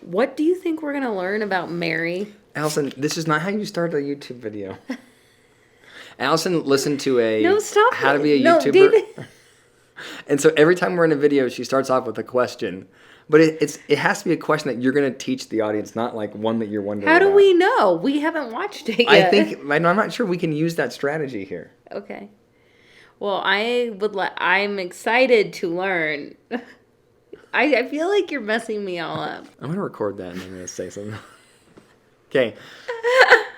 What do you think we're going to learn about Meri? Allison, this is not how you start a YouTube video. Allison listened to how to be a YouTuber. David. And so every time we're in a video, she starts off with a question. But it has to be a question that you're going to teach the audience, not like one that you're wondering How do about. we know? We haven't watched it yet. I'm not sure we can use that strategy here. Okay. Well, I'm excited to learn. I feel like you're messing me all up. I'm going to record that and I'm going to say something. Okay.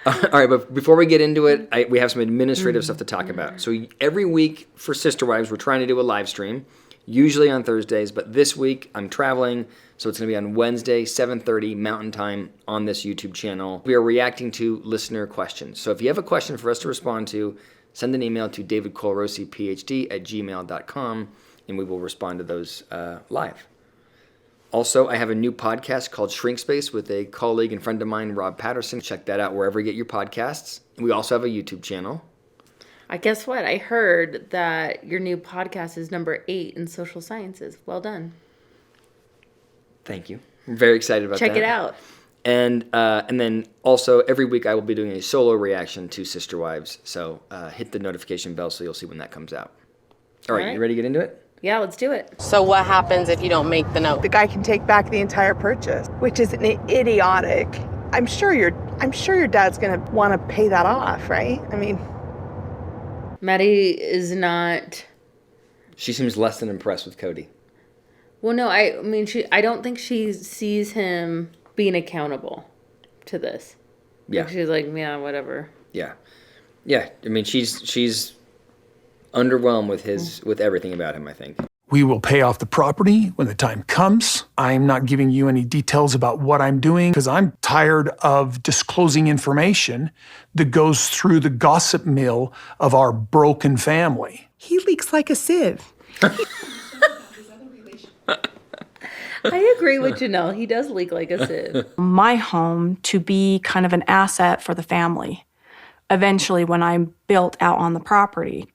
All right, but before we get into it, we have some administrative stuff to talk about. So every week for Sister Wives, we're trying to do a live stream, usually on Thursdays, but this week I'm traveling, so it's going to be on Wednesday, 7:30 Mountain Time on this YouTube channel. We are reacting to listener questions. So if you have a question for us to respond to, send an email to DavidColarossiPhD@gmail.com, and we will respond to those live. Also, I have a new podcast called Shrink Space with a colleague and friend of mine, Rob Patterson. Check that out wherever you get your podcasts. We also have a YouTube channel. I guess what? I heard that your new podcast is number 8 in social sciences. Well done. Thank you. I'm very excited about that. Check it out. And then also every week I will be doing a solo reaction to Sister Wives. So hit the notification bell so you'll see when that comes out. All right, you ready to get into it? Yeah, let's do it. So what happens if you don't make the note? The guy can take back the entire purchase, which is idiotic. I'm sure your dad's gonna want to pay that off, right? I mean, Maddie is not. She seems less than impressed with Kody. Well, no, I don't think she sees him being accountable to this. Yeah. Like she's like, yeah, whatever. Yeah. I mean, she's underwhelmed with everything about him, I think. We will pay off the property when the time comes. I'm not giving you any details about what I'm doing because I'm tired of disclosing information that goes through the gossip mill of our broken family. he leaks like a sieve. I agree with Janelle. He does leak like a sieve. My home to be kind of an asset for the family. Eventually, when I'm built out on the property,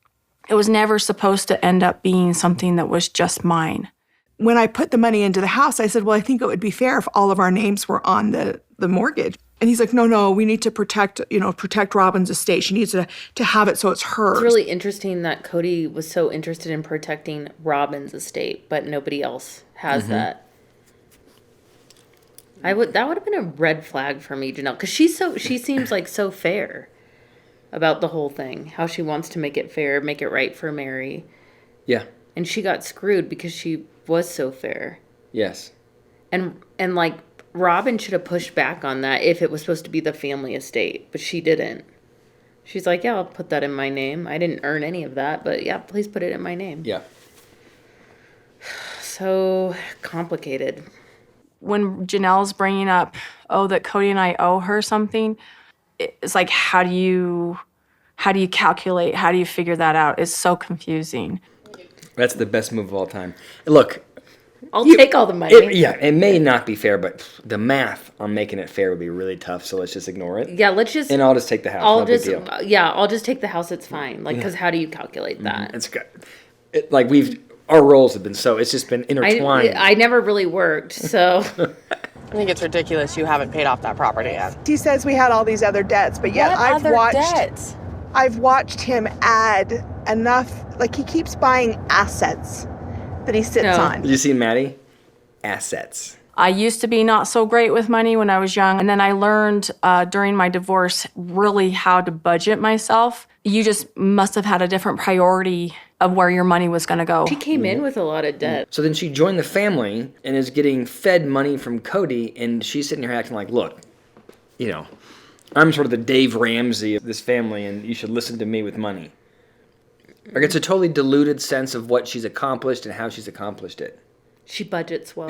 it was never supposed to end up being something that was just mine. When I put the money into the house, I said, well, I think it would be fair if all of our names were on the mortgage. And he's like, no, we need to protect Robyn's estate. She needs to have it so it's hers. It's really interesting that Kody was so interested in protecting Robyn's estate, but nobody else has that. That would have been a red flag for me, Janelle, because she seems like so fair about the whole thing, how she wants to make it fair, make it right for Meri. Yeah. And she got screwed because she was so fair. Yes. And like Robyn should have pushed back on that if it was supposed to be the family estate, but she didn't. She's like, yeah, I'll put that in my name. I didn't earn any of that, but yeah, please put it in my name. Yeah. So complicated. When Janelle's bringing up, that Kody and I owe her something, it's like, how do you calculate? How do you figure that out? It's so confusing. That's the best move of all time. Look. I'll take all the money. It may not be fair, but the math on making it fair would be really tough, so let's just ignore it. Yeah, let's just... And I'll just take the house, big deal. Yeah, I'll just take the house, it's fine. Like, because how do you calculate that? It's good. Our roles have been it's just been intertwined. I never really worked, so... I think it's ridiculous you haven't paid off that property yet. He says we had all these other debts, but yet I've watched him add enough, like he keeps buying assets that he sits on. Did you see Maddie? Assets. I used to be not so great with money when I was young, and then I learned during my divorce really how to budget myself. You just must have had a different priority of where your money was going to go. She came in with a lot of debt. So then she joined the family and is getting fed money from Kody, and she's sitting here acting like, look, I'm sort of the Dave Ramsey of this family, and you should listen to me with money. Like, it's a totally diluted sense of what she's accomplished and how she's accomplished it. She budgets well.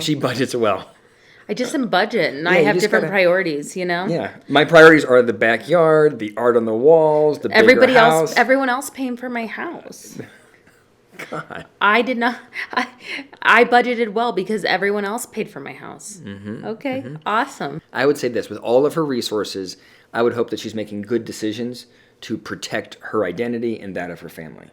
I just am budget, and I have different priorities, Yeah. My priorities are the backyard, the art on the walls, the bigger house. Everyone else paying for my house. God. I did not. I budgeted well because everyone else paid for my house. Awesome. I would say this, with all of her resources, I would hope that she's making good decisions to protect her identity and that of her family,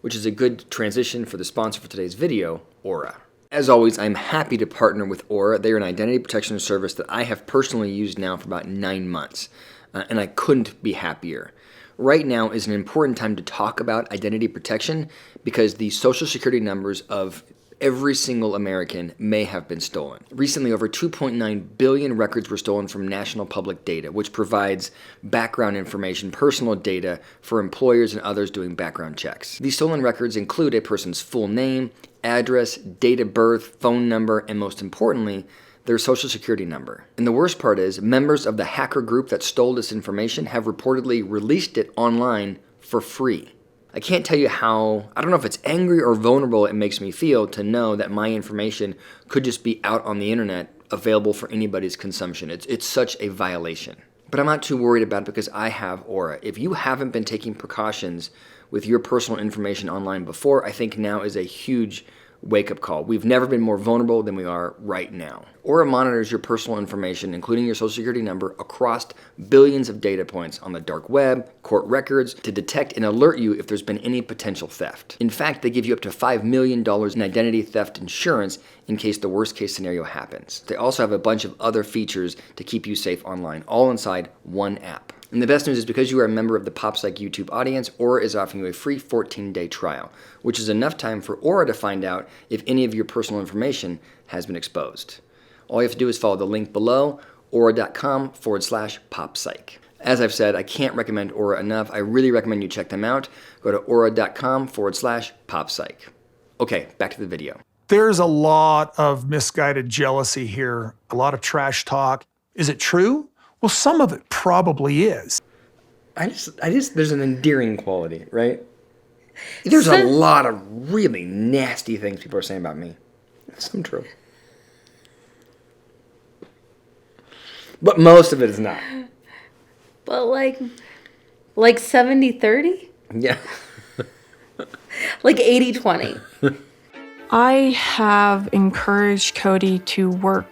which is a good transition for the sponsor for today's video, Aura. As always, I'm happy to partner with Aura. They're an identity protection service that I have personally used now for about 9 months, and I couldn't be happier. Right now is an important time to talk about identity protection because the social security numbers of every single American may have been stolen. Recently, over 2.9 billion records were stolen from national public data, which provides background information, personal data for employers and others doing background checks. These stolen records include a person's full name, address, date of birth, phone number, and most importantly, their social security number. And the worst part is, members of the hacker group that stole this information have reportedly released it online for free. I can't tell you how, I don't know if it's angry or vulnerable it makes me feel to know that my information could just be out on the internet, available for anybody's consumption. It's such a violation. But I'm not too worried about it because I have Aura. If you haven't been taking precautions with your personal information online before, I think now is a huge wake-up call. We've never been more vulnerable than we are right now. Aura monitors your personal information, including your social security number, across billions of data points on the dark web, court records, to detect and alert you if there's been any potential theft. In fact, they give you up to $5 million in identity theft insurance in case the worst-case scenario happens. They also have a bunch of other features to keep you safe online, all inside one app. And the best news is because you are a member of the PSYCH YouTube audience, Aura is offering you a free 14-day trial, which is enough time for Aura to find out if any of your personal information has been exposed. All you have to do is follow the link below, aura.com/PopPsych. As I've said, I can't recommend Aura enough. I really recommend you check them out. Go to aura.com/PopPsych. Okay, back to the video. There's a lot of misguided jealousy here, a lot of trash talk. Is it true? Well, some of it probably is. I just, there's an endearing quality, right? There's a lot of really nasty things people are saying about me. Some true. But most of it is not. But like 70-30? Yeah. Like 80-20. I have encouraged Kody to work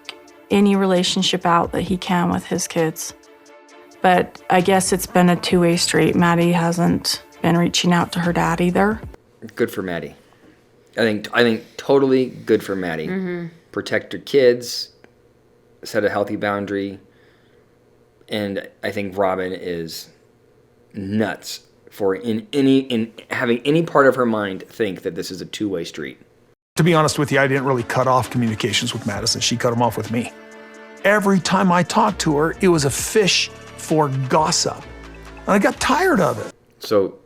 any relationship out that he can with his kids. But I guess it's been a two-way street. Maddie hasn't been reaching out to her dad either. Good for Maddie. I think totally good for Maddie. Mm-hmm. Protect your kids, set a healthy boundary, and I think Robyn is nuts for in having any part of her mind think that this is a two-way street. To be honest with you, I didn't really cut off communications with Madison. She cut them off with me. Every time I talked to her, it was a fish for gossip. And I got tired of it. So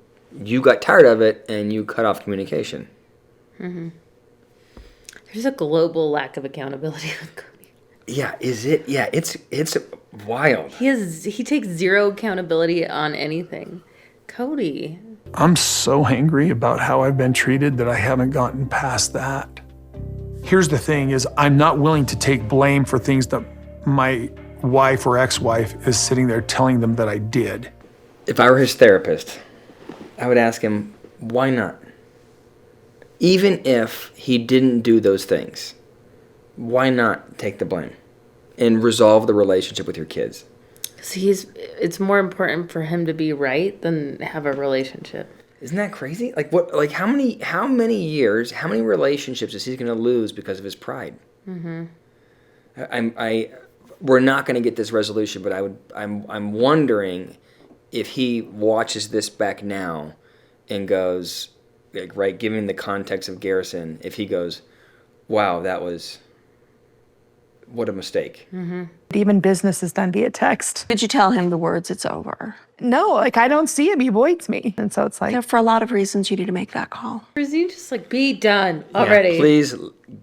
you got tired of it and you cut off communication. Mm-hmm. There's a global lack of accountability with Kody. Yeah, is it? Yeah, it's wild. He takes zero accountability on anything. Kody. I'm so angry about how I've been treated that I haven't gotten past that. Here's the thing is I'm not willing to take blame for things that my wife or ex-wife is sitting there telling them that I did. If I were his therapist, I would ask him, why not? Even if he didn't do those things, why not take the blame and resolve the relationship with your kids? Because it's more important for him to be right than have a relationship. Isn't that crazy? Like what? Like how many years, how many relationships is he going to lose because of his pride? Mm-hmm. We're not going to get this resolution, but I'm wondering if he watches this back now and goes, like, right, given the context of Garrison, if he goes, wow, what a mistake. Mm-hmm. Even business is done via text. Did you tell him the words, it's over? No, like I don't see him. He avoids me. And so it's like. You know, for a lot of reasons, you need to make that call. Or is he just like, be done already? Yeah, please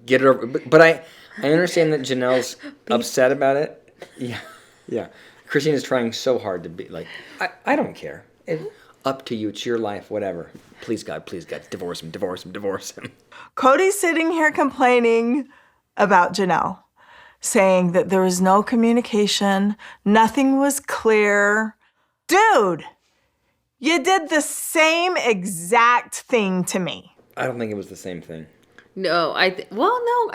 get it over. But I understand that Janelle's upset about it. Yeah. Christina's trying so hard to be like, I don't care. It's up to you. It's your life, whatever. Please, God, divorce him. Kody's sitting here complaining about Janelle, saying that there was no communication, nothing was clear. Dude, you did the same exact thing to me. I don't think it was the same thing. No, I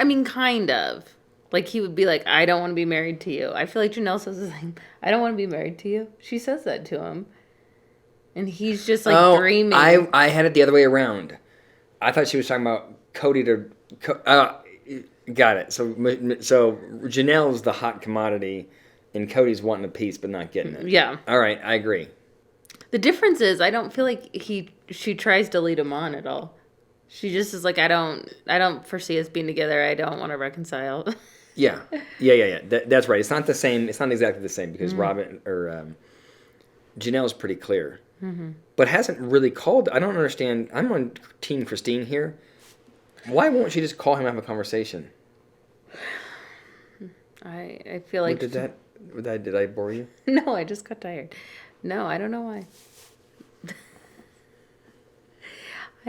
mean, kind of. Like, he would be like, I don't want to be married to you. I feel like Janelle says the same. I don't want to be married to you. She says that to him. And he's just, like, dreaming. I had it the other way around. I thought she was talking about Kody Got it. So Janelle's the hot commodity, and Kody's wanting a piece but not getting it. Yeah. All right, I agree. The difference is I don't feel like she tries to lead him on at all. She just is like, I don't foresee us being together. I don't want to reconcile. Yeah. That's right. It's not the same. It's not exactly the same because Robyn or Janelle's pretty clear, but hasn't really called. I don't understand. I'm on Team Christine here. Why won't she just call him and have a conversation? I feel like did I bore you? No, I just got tired. No, I don't know why.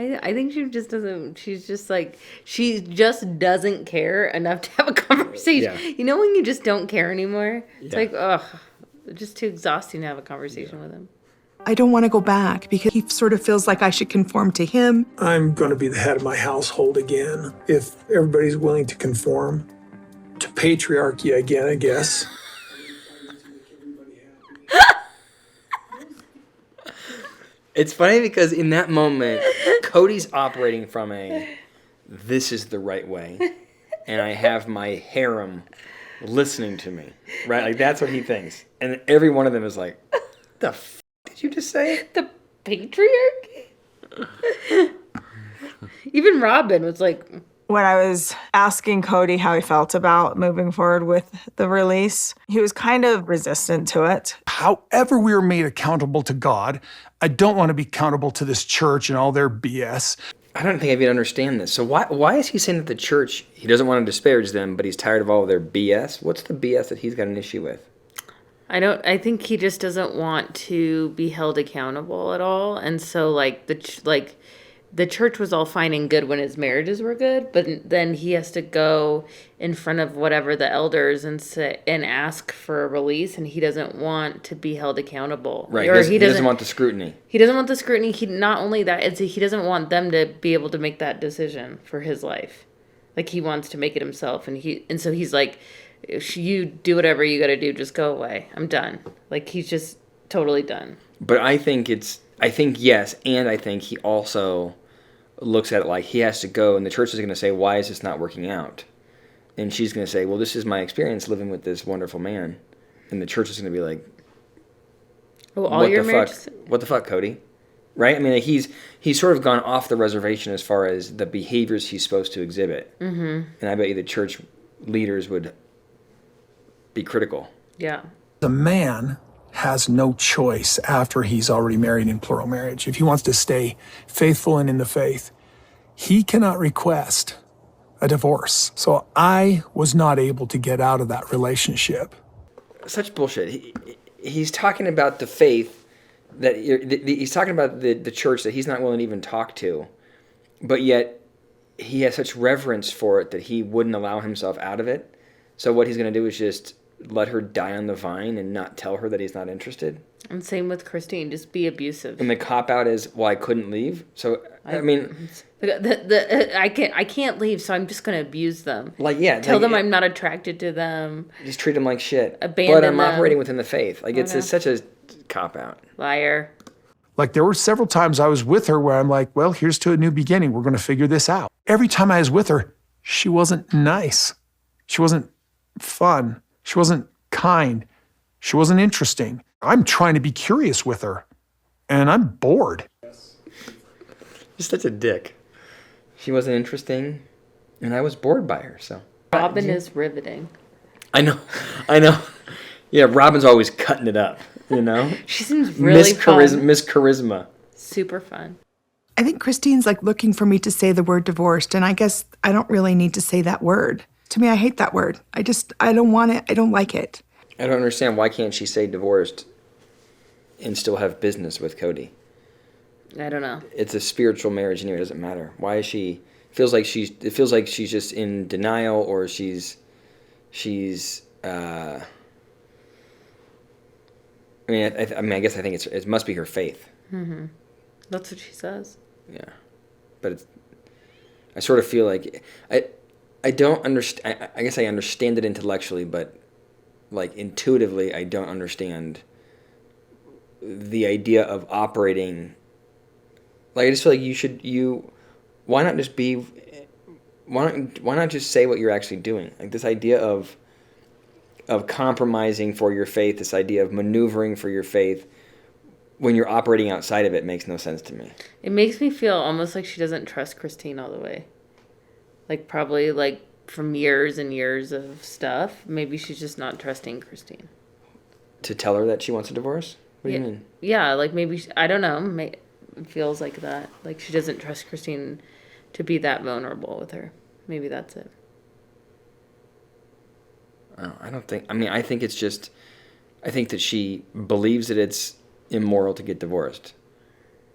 I think she just doesn't. She's just like she just doesn't care enough to have a conversation. Yeah. You know when you just don't care anymore? It's Yeah. like ugh, it's just too exhausting to have a conversation with him. I don't want to go back because he sort of feels like I should conform to him. I'm going to be the head of my household again if everybody's willing to conform to patriarchy again, I guess. It's funny because in that moment, Kody's operating from this is the right way, and I have my harem listening to me, right? Like that's what he thinks, and every one of them is like, "The f did you just say?" The patriarchy. Even Robyn was like, When I was asking Kody how he felt about moving forward with the release, he was kind of resistant to it. However we are made accountable to God, I don't want to be accountable to this church and all their BS. I don't think I even understand this. So why is he saying that the church, he doesn't want to disparage them, but he's tired of all of their BS? What's the BS that he's got an issue with? I think he just doesn't want to be held accountable at all, and so the church was all fine and good when his marriages were good, but then he has to go in front of whatever the elders and say and ask for a release, and he doesn't want to be held accountable. Right. Or He doesn't want the scrutiny. He doesn't want the scrutiny. He not only that, he doesn't want them to be able to make that decision for his life. Like he wants to make it himself, and so he's like, if you do whatever you got to do, just go away. I'm done. Like he's just totally done. But I think yes, and I think he also looks at it like he has to go, and the church is going to say, why is this not working out? And she's going to say, well, this is my experience living with this wonderful man. And the church is going to be like, Oh, all your marriages? What the fuck, Kody? Right? I mean, like he's sort of gone off the reservation as far as the behaviors he's supposed to exhibit. Mm-hmm. And I bet you the church leaders would be critical. Yeah. The man has no choice after he's already married in plural marriage. If he wants to stay faithful and in the faith, he cannot request a divorce. So I was not able to get out of that relationship. Such bullshit. He's talking about the faith that he's talking about the church that he's not willing to even talk to, but yet he has such reverence for it that he wouldn't allow himself out of it. So what he's going to do is just let her die on the vine and not tell her that he's not interested. And same with Christine, just be abusive. And the cop out is, well, I couldn't leave. So I mean, I can't leave, so I'm just going to abuse them. Tell them I'm not attracted to them. Just treat them like shit. Abandon but I'm them. operating within the faith. Like it's such a cop out. Liar. Like there were several times I was with her where I'm like, well, here's to a new beginning. We're going to figure this out. Every time I was with her, she wasn't nice. She wasn't fun. She wasn't kind. She wasn't interesting. I'm trying to be curious with her, and I'm bored. You're such a dick. She wasn't interesting, and I was bored by her, so. Robyn is riveting. I know. Yeah, Robyn's always cutting it up, you know? She seems really fun. Miss Charisma. Super fun. I think Christine's like looking for me to say the word divorced, and I guess I don't really need to say that word. To me, I hate that word. I don't want it. I don't like it. I don't understand. Why can't she say divorced and still have business with Kody? I don't know. It's a spiritual marriage anyway. It doesn't matter. Why is she? It feels like she's just in denial, or she's. I mean, I guess I think it must be her faith. Mm-hmm. That's what she says. Yeah, but I sort of feel like I don't understand. I guess I understand it intellectually, but like intuitively, I don't understand the idea of operating. Like I just feel like why not just be why not just say what you're actually doing? Like this idea of compromising for your faith, this idea of maneuvering for your faith when you're operating outside of it makes no sense to me. It makes me feel almost like she doesn't trust Christine all the way. Like probably like from years and years of stuff, maybe she's just not trusting Christine. To tell her that she wants a divorce? What do you mean? Yeah, like maybe, I don't know, it feels like that. Like she doesn't trust Christine to be that vulnerable with her. Maybe that's it. I think it's just, I think that she believes that it's immoral to get divorced.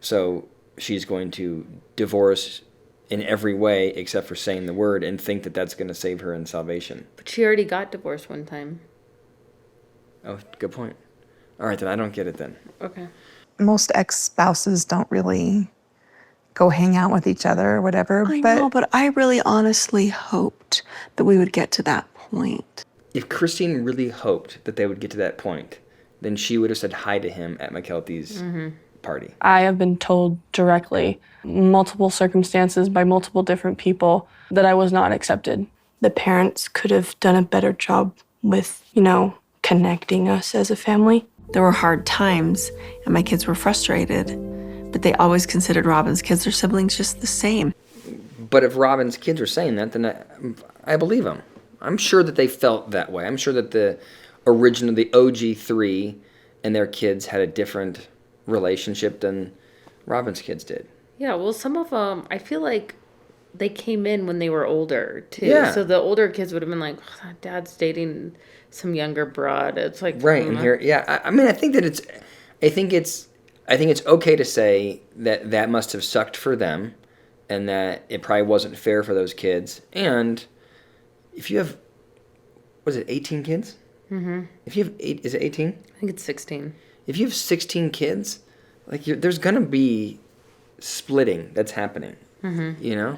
So she's going to divorce in every way except for saying the word and think that that's going to save her in salvation. But she already got divorced one time. Oh, good point. All right, then I don't get it then. Okay. Most ex-spouses don't really go hang out with each other or whatever. I know, but I really honestly hoped that we would get to that point. If Christine really hoped that they would get to that point, then she would have said hi to him at McKelty's party. I have been told directly, multiple circumstances by multiple different people, that I was not accepted. The parents could have done a better job with, connecting us as a family. There were hard times, and my kids were frustrated, but they always considered Robyn's kids or siblings just the same. But if Robyn's kids are saying that, then I believe them. I'm sure that they felt that way. I'm sure that the OG3 and their kids had a different relationship than Robyn's kids did. Yeah, well, some of them, I feel like they came in when they were older, too. Yeah. So the older kids would have been like, oh, Dad's dating some younger broad. It's like... Right, and here, yeah. I think that I think it's okay to say that must have sucked for them and that it probably wasn't fair for those kids. And if you have, 18 kids? Mm-hmm. If you have is it 18? I think it's 16. If you have 16 kids, like there's gonna be splitting that's happening. Mm-hmm.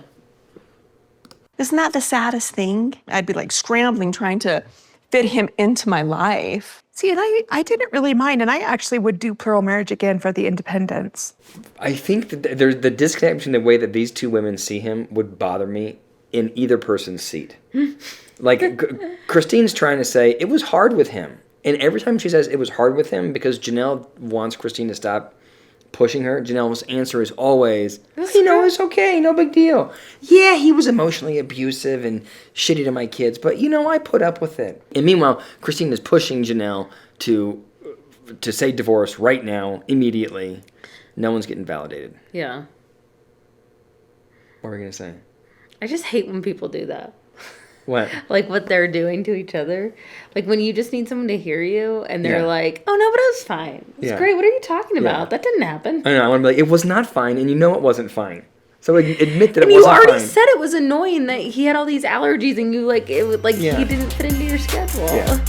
Isn't that the saddest thing? I'd be like scrambling trying to fit him into my life. See, and I didn't really mind, and I actually would do plural marriage again for the independence. I think that there's the disconnect between the way that these two women see him would bother me in either person's seat. Like, Christine's trying to say, it was hard with him. And every time she says it was hard with him because Janelle wants Christine to stop pushing her, Janelle's answer is always, it's okay, no big deal. Yeah, he was emotionally abusive and shitty to my kids, but, I put up with it. And meanwhile, Christine is pushing Janelle to say divorce right now, immediately. No one's getting validated. Yeah. What were we going to say? I just hate when people do that. What? Like what they're doing to each other. Like when you just need someone to hear you and they're like, oh no, but it was fine. It's great. What are you talking about? That didn't happen. I know. I want to be like, it was not fine and it wasn't fine. So admit that and it wasn't fine. You already said it was annoying that he had all these allergies and you he didn't fit into your schedule. Yeah.